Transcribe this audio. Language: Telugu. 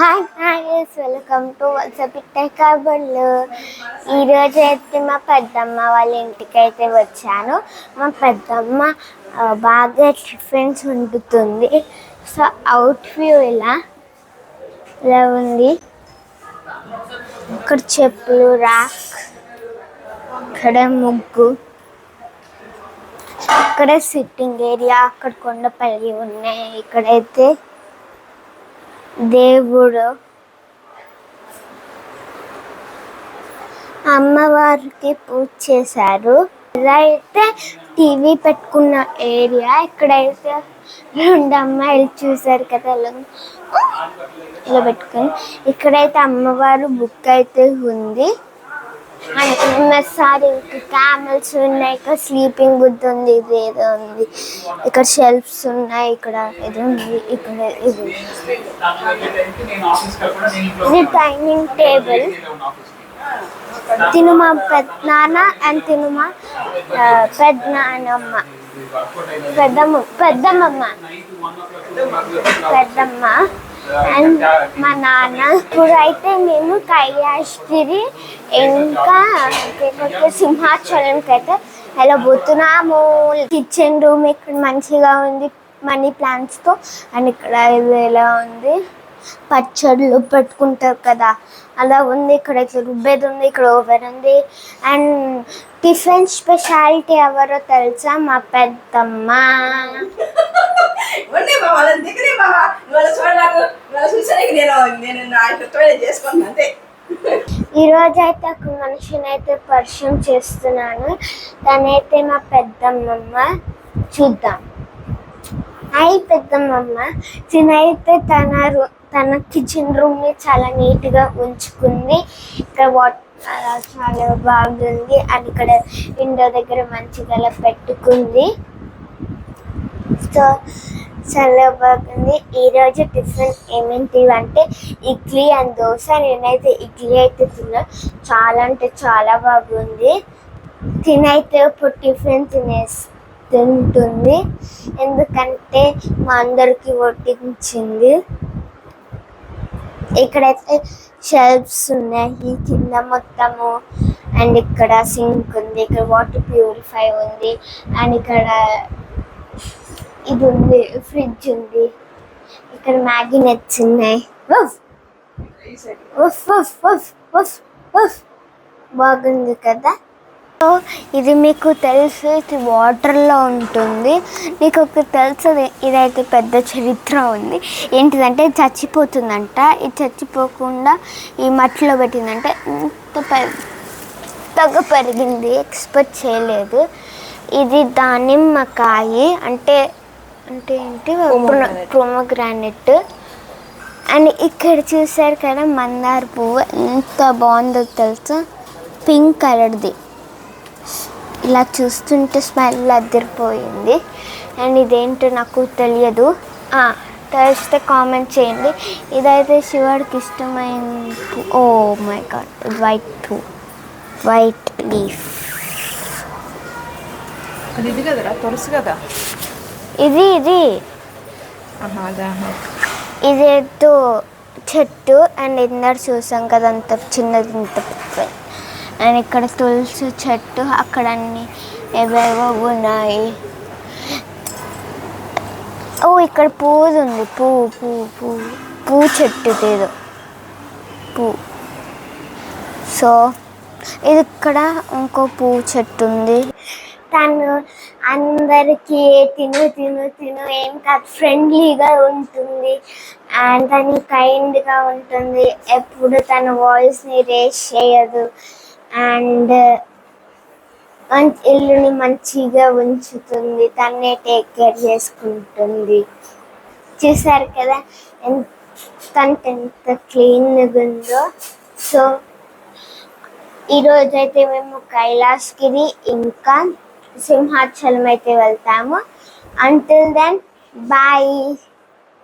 హాయ్ గాయ్స్, వెల్కమ్ టు కబుర్లు. ఈరోజు అయితే మా పెద్దమ్మ వాళ్ళ ఇంటికి అయితే వచ్చాను. మా పెద్దమ్మ బాగా టిఫిన్స్ వండుతుంది. సో అవుట్ వ్యూ ఇలా ఉంది. ఇక్కడ చెప్పులు ర్యాక్, ఇక్కడ ముగ్గు, ఇక్కడ సిట్టింగ్ ఏరియా, అక్కడ కొండపల్లి ఉన్నాయి. ఇక్కడైతే దేవుడు, అమ్మవారికి పూజ చేశారు. ఇదైతే టీవీ పెట్టుకున్న ఏరియా. ఇక్కడైతే రెండు అమ్మాయిలు చూసారు కదా ఇలా పెట్టుకుని. ఇక్కడైతే అమ్మవారు బుక్ అయితే ఉంది. సారీ, క్యామెల్స్ ఉన్నాయి. ఇక్కడ స్లీపింగ్ బుద్ధ ఉంది. ఇది ఏదో ఉంది. ఇక్కడ షెల్ఫ్స్ ఉన్నాయి. ఇక్కడ ఇది ఉంది. ఇక్కడ ఇది డైనింగ్ టేబుల్. తిను మా పెద్దనాన్న అండ్ తిను మా పెద్దనాన్నమ్మ, పెద్దమ్మ అండ్ మా నాన్న. ఇప్పుడైతే మేము కైలాసగిరి ఇంకా సింహాచలంకి అయితే వెళ్ళబోతున్నాము. కిచెన్ రూమ్ ఇక్కడ మంచిగా ఉంది, మనీ ప్లాంట్స్తో. అండ్ ఇక్కడ ఇది ఎలా ఉంది, పచ్చళ్ళు పెట్టుకుంటారు కదా అలా ఉంది. ఇక్కడ ఇట్లా రుబ్బేది ఉంది. ఇక్కడ ఓవెన్ ఉంది. అండ్ టిఫిన్ స్పెషాలిటీ ఎవరో తెలుసా? మా పెద్దమ్మ. ఈరోజు అయితే ఒక మనిషిని అయితే పరిచయం చేస్తున్నాను. తనైతే మా పెద్దమ్మమ్మ. చూద్దాం. హాయ్ పెద్దమ్మమ్మ. తినైతే తన కిచెన్ రూమ్ ని చాలా నీట్ గా ఉంచుకుంది. ఇక్కడ వాటర్ చాలా బాగుంది. అండ్ ఇక్కడ విండో దగ్గర మంచిగా పెట్టుకుంది. సో చాలా బాగుంది. ఈరోజు టిఫిన్ ఏమేంటివి అంటే ఇడ్లీ అండ్ దోశ. నేనైతే ఇడ్లీ అయితే తిన్నా. చాలా అంటే చాలా బాగుంది. తినైతే ఇప్పుడు టిఫిన్ తింటుంది, ఎందుకంటే మా అందరికి వడ్డించింది. ఇక్కడైతే షెల్ఫ్స్ ఉన్నాయి కింద మొత్తము. అండ్ ఇక్కడ సింక్ ఉంది. ఇక్కడ వాటర్ ప్యూరిఫై ఉంది. అండ్ ఇక్కడ ఇది ఉంది, ఫ్రిడ్జ్ ఉంది. ఇక్కడ మ్యాగీ నెట్స్ ఉన్నాయి. బాగుంది కదా. ఇది మీకు తెలుసు, ఇది వాటర్లో ఉంటుంది. నీకు ఒక తెలుసు, ఇదైతే పెద్ద చరిత్ర ఉంది. ఏంటిదంటే చచ్చిపోతుందంట. ఇది చచ్చిపోకుండా ఈ మట్టిలో పెట్టిందంటే ఇంత పెద్దగా పెరిగింది. ఎక్స్పెక్ట్ చేయలేదు. ఇది దానిమ్మకాయ అంటే ఏంటి, ప్రోమోగ్రానైట్. అండ్ ఇక్కడ చూసారు కదా మందార పువ్వు ఎంత బాగుందో తెలుసా, పింక్ కలర్ది. ఇలా చూస్తుంటే స్మెల్ అదిరిపోయింది. అండ్ ఇదేంటో నాకు తెలియదు, తెలిస్తే కామెంట్ చేయండి. ఇదైతే శివుడికి ఇష్టమైన oh my God, white leaf. ఇది కదరా తులసి కదా. ఇది ఇదేదో చెట్టు. అండ్ ఇందరు చూసాం కదా అంత చిన్నది, ఇంత పెద్ద. అండ్ ఇక్కడ తులసి చెట్టు, అక్కడ అన్ని ఏవేవో ఉన్నాయి. ఓ ఇక్కడ పువ్వు ఉంది. పువ్వు చెట్టు ఏదో పువ్వు. సో ఇది ఇక్కడ ఇంకో పువ్వు చెట్టు ఉంది. తను అందరికీ తిను ఏం కాదు, ఫ్రెండ్లీగా ఉంటుంది. అండ్ తను కైండ్గా ఉంటుంది. ఎప్పుడు తన వాయిస్ని రేస్ చేయదు. అండ్ ఇల్లుని మంచిగా ఉంచుతుంది. తన్నే టేక్ కేర్ చేసుకుంటుంది. చూసారు కదా ఎంత క్లీన్గా ఉందో. సో ఈరోజైతే మేము కైలాసగిరి ఇంకా సింహాచలం అయితే వెళ్తాము. Until then bye.